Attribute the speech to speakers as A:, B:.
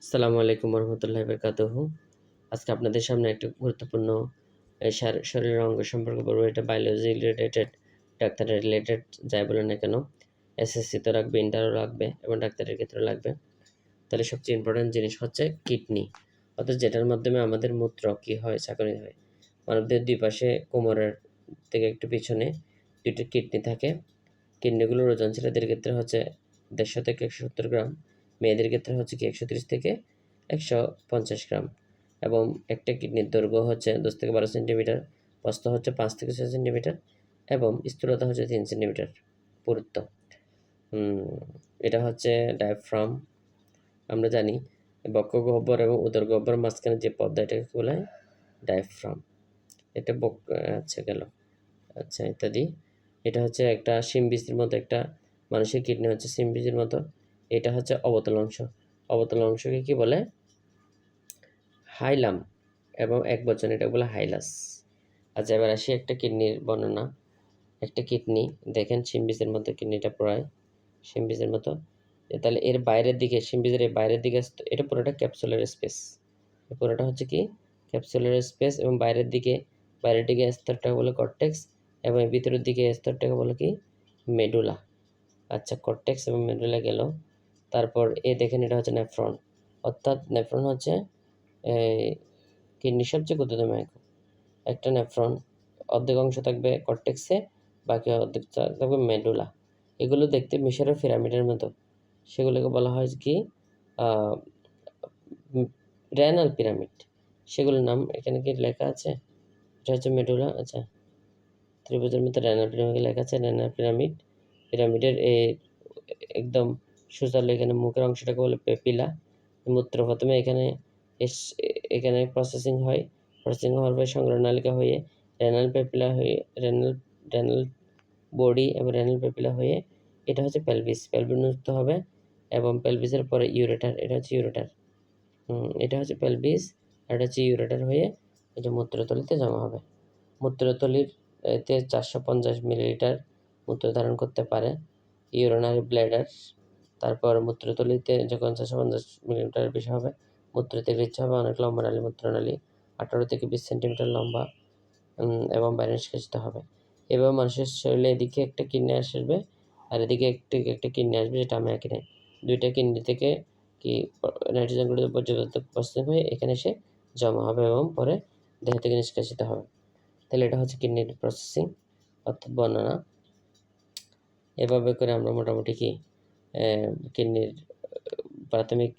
A: আসসালামু আলাইকুম রহমতুল্লাহি বারাকাতুহু। আজকে আপনাদের সামনে একটা গুরুত্বপূর্ণ শরীরের অঙ্গ সম্পর্কে বলবো। এটা বায়োলজি রিলেটেড, ডাক্তার রিলেটেড, যাই বলেন না কেন। এসএসসি তো রাখবে, ইন্টারও রাখবে এবং ডাক্তারের ক্ষেত্রেও লাগবে। তাহলে সবচেয়ে ইম্পর্টেন্ট জিনিস হচ্ছে কিডনি, অর্থাৎ যেটার মাধ্যমে আমাদের মূত্র কি হয়, চাকনি হয়। মানবদের দুই পাশে কোমরের থেকে একটু পিছনে দুইটা কিডনি থাকে। কিডনিগুলোর ওজন ছেলেদের ক্ষেত্রে হচ্ছে 150 থেকে 170 গ্রাম, মেয়েদের ক্ষেত্রে হচ্ছে কি 130 থেকে 150 গ্রাম। এবং একটা কিডনির দৈর্ঘ্য হচ্ছে 10 থেকে 12 সেন্টিমিটার, প্রস্থ হচ্ছে 5 থেকে 6 সেন্টিমিটার এবং স্থূলতা হচ্ছে 3 সেন্টিমিটার পুরুত্ব। এটা হচ্ছে ডায়াফ্রাম। আমরা জানি বক্ষ গহ্বর এবং উদর গহ্বরের মাঝখানে যে পর্দা, এটাকে কি বলা হয়? ডায়াফ্রাম। এটা আচ্ছা গেল, আচ্ছা ইত্যাদি। এটা হচ্ছে একটা শিমবিচির মতো, একটা মানুষের কিডনি হচ্ছে শিমবিচির মতো। এটা হচ্ছে অবতল অংশ। অবতল অংশকে কি বলে? হাইলাম, এবং একবচন এটা বলে হাইলাস। আচ্ছা, এবার আসি একটা কিডনির বর্ণনা। একটা কিডনি দেখেন শিমবিচের মতো, কিডনিটা প্রায় শিমবিচের মতো। তাহলে এর বাইরের দিকে, শিমবিচের এই বাইরের দিকে এটা পুরোটা ক্যাপসুলার স্পেস। পুরোটা হচ্ছে কি ক্যাপসুলার স্পেস, এবং বাইরের দিকে স্তরটাকে বলে কর্টেক্স, এবং ভিতরের দিকে স্তরটাকে বলে কি মেডুলা। আচ্ছা, কর্টেক্স এবং মেডুলা গেল। তারপর দেখেন এটা হচ্ছে নেফ্রন, অর্থাৎ নেফ্রন হচ্ছে কিডনির সবচেয়ে ক্ষুদ্রতম একক। একটা নেফ্রন অর্ধেক অংশ থাকবে কর্টেক্সে, বাকি অর্ধেক থাকবে মেডুলা। এগুলো দেখতে মিশরের পিরামিডের মতো। সেগুলোকে বলা হয় কি রেনাল পিরামিড। সেগুলোর নাম এখানে কি লেখা আছে? এটা হচ্ছে মেডুলা। আচ্ছা, ত্রিভুজের মধ্যে রেনাল পিরামিড লেখা আছে। রেনাল পিরামিড, পিরামিডের একদম সোজা এখানে মুখের অংশটাকে বলে পেপিলা। মূত্র প্রথমে এখানে প্রসেসিং হয়। প্রসেসিং হওয়ার পরে সংগ্রহ নালিকা হয়ে রেনাল পেপিলা হয়ে রেনাল বডি এবং রেনাল পেপিলা হয়ে এটা হচ্ছে পেলভিস। পেলভিস মুক্ত হবে এবং পেলভিসের পরে ইউরেটার, এটা হচ্ছে ইউরেটার। এটা হচ্ছে পেলভিস আর এটা হচ্ছে ইউরেটার হয়ে এটা মূত্রথলিতে জমা হবে। মূত্রথলির এতে 450 মিলিলিটার মূত্র ধারণ করতে পারে ইউরিনারি ব্ল্যাডার। তারপর মূত্রথলিতে যখন 450 মিলিলিটারের বেশি হবে, মূত্রতে ইচ্ছা হবে অনেক লম্বা নালী, মূত্রনালী 18 থেকে 20 সেন্টিমিটার লম্বা এবং বাইরে নিষ্কাশিত হবে। এভাবে মানুষের শরীরে এদিকে একটা কিডনি আসবে আর এদিকে একটা কিডনি আসবে, যেটা আমি আঁকি নাই। দুইটা কিডনি থেকে কি নাইট্রোজেনগুলো পর্যাপ্ত প্রসেসিং হয়ে এখানে এসে জমা হবে এবং পরে দেহ থেকে নিষ্কাশিত হবে। তাহলে এটা হচ্ছে কিডনির প্রসেসিং, অর্থাৎ বর্ণনা। এভাবে করে আমরা মোটামুটি কি কিডনির প্রাথমিক